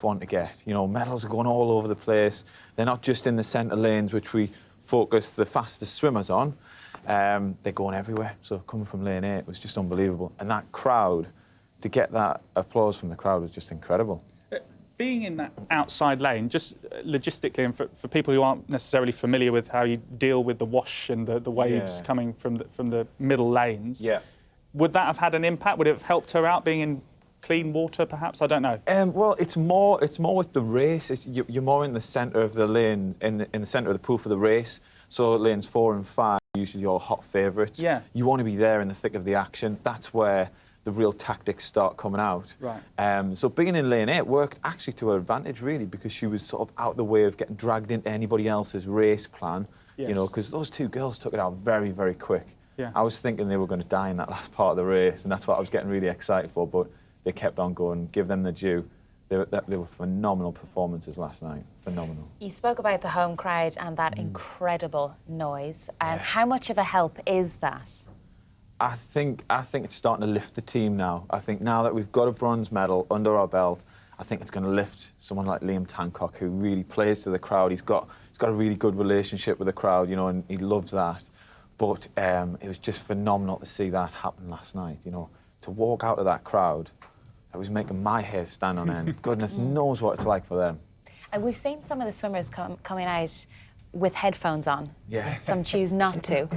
one to get. You know, medals are going all over the place. They're not just in the centre lanes, which we focus the fastest swimmers on. They're going everywhere. So coming from lane 8 was just unbelievable. And that crowd, to get that applause from the crowd was just incredible. Being in that outside lane, just logistically, and for people who aren't necessarily familiar with how you deal with the wash and the waves coming from the middle lanes, would that have had an impact? Would it have helped her out being in clean water, perhaps? I don't know. Well, it's more with the race. You're more in the centre of the lane, in the centre of the pool for the race. So lanes 4 and 5 are usually your hot favourites. Yeah. You want to be there in the thick of the action. That's where the real tactics start coming out. Right. So being in lane 8 worked actually to her advantage, really, because she was sort of out the way of getting dragged into anybody else's race plan. Yes. You know, because those two girls took it out very, very quick. Yeah. I was thinking they were going to die in that last part of the race, and that's what I was getting really excited for, but they kept on going. Give them the due. They were phenomenal performances last night. Phenomenal. You spoke about the home crowd and that incredible noise. How much of a help is that? I think it's starting to lift the team now. I think now that we've got a bronze medal under our belt, I think it's going to lift someone like Liam Tancock, who really plays to the crowd. He's got a really good relationship with the crowd, you know, and he loves that. But it was just phenomenal to see that happen last night, you know. To walk out of that crowd, it was making my hair stand on end. Goodness knows what it's like for them. And we've seen some of the swimmers coming out with headphones on. Yeah. Some choose not to.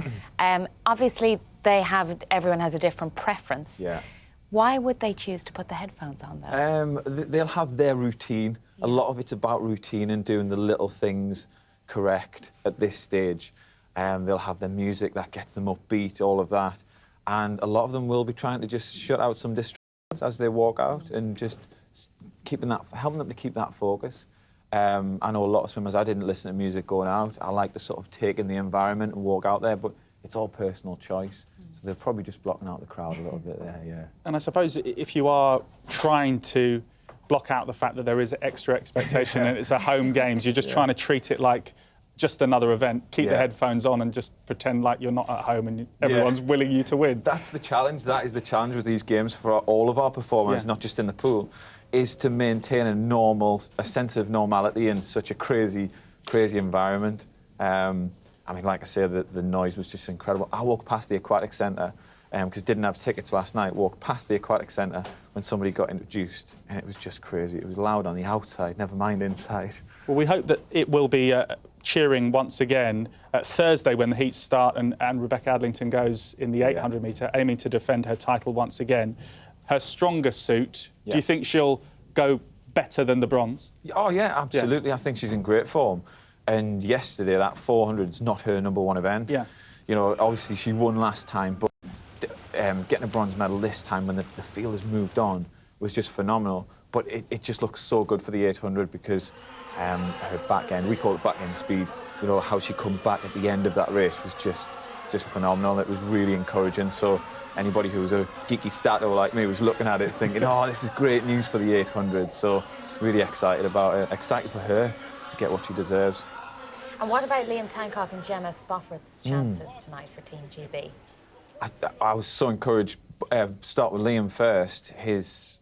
Obviously, everyone has a different preference. Yeah. Why would they choose to put the headphones on, though? They'll have their routine. A lot of it's about routine and doing the little things correct at this stage. They'll have their music that gets them upbeat, all of that. And a lot of them will be trying to just shut out some distractions as they walk out and just helping them to keep that focus. I know a lot of swimmers, I didn't listen to music going out. I like to sort of take in the environment and walk out there, but it's all personal choice. So they're probably just blocking out the crowd a little bit there, yeah. And I suppose if you are trying to block out the fact that there is extra expectation and it's a home games, you're just trying to treat it like just another event, keep the headphones on and just pretend like you're not at home and everyone's willing you to win. That's the challenge. That is the challenge with these games for all of our performers, not just in the pool, is to maintain a sense of normality in such a crazy environment. I mean, like I said, the noise was just incredible. I walked past the aquatic centre, because didn't have tickets last night, walked past the aquatic centre when somebody got introduced, and it was just crazy. It was loud on the outside, never mind inside. Well, we hope that it will be cheering once again Thursday when the heats start and Rebecca Adlington goes in the 800 metre, aiming to defend her title once again. Her stronger suit, do you think she'll go better than the bronze? Oh, yeah, absolutely. I think she's in great form. And yesterday, that 400 is not her #1 event. Yeah. You know, obviously she won last time, but getting a bronze medal this time when the field has moved on was just phenomenal. But it just looks so good for the 800 because her back end, we call it back end speed, you know, how she come back at the end of that race was just phenomenal. It was really encouraging. So anybody who was a geeky statter like me was looking at it thinking, oh, this is great news for the 800. So really excited about it, excited for her to get what she deserves. And what about Liam Tancock and Gemma Spofford's chances tonight for Team GB? I was so encouraged. Start with Liam first. His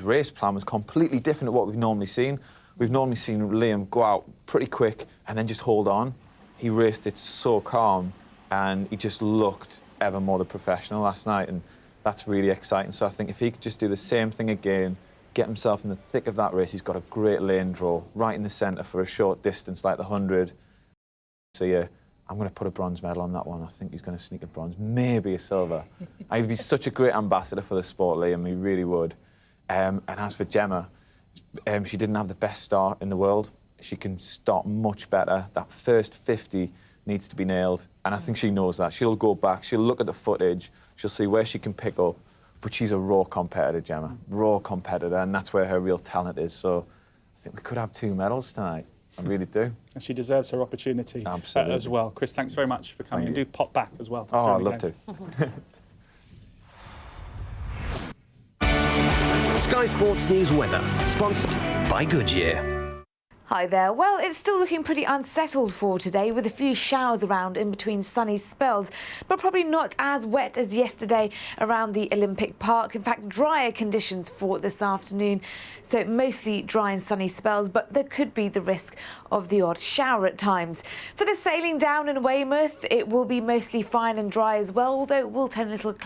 race plan was completely different to what we've normally seen. We've normally seen Liam go out pretty quick and then just hold on. He raced it so calm, and he just looked ever more the professional last night, and that's really exciting. So I think if he could just do the same thing again, get himself in the thick of that race. He's got a great lane draw, right in the centre for a short distance like the 100. So yeah, I'm going to put a bronze medal on that one. I think he's going to sneak a bronze, maybe a silver. He'd be such a great ambassador for the sport, Liam, he really would. And as for Gemma, she didn't have the best start in the world. She can start much better. That first 50 needs to be nailed, and I think she knows that. She'll go back, she'll look at the footage, she'll see where she can pick up, but she's a raw competitor, Gemma, raw competitor, and that's where her real talent is. So I think we could have 2 medals tonight. I really do. And she deserves her opportunity as well. Chris, thanks very much for coming. And do pop back as well. Oh, I'd love to. Sky Sports News weather, sponsored by Goodyear. Hi there. Well, it's still looking pretty unsettled for today with a few showers around in between sunny spells, but probably not as wet as yesterday around the Olympic Park. In fact, drier conditions for this afternoon. So mostly dry and sunny spells, but there could be the risk of the odd shower at times. For the sailing down in Weymouth, it will be mostly fine and dry as well, although it will turn a little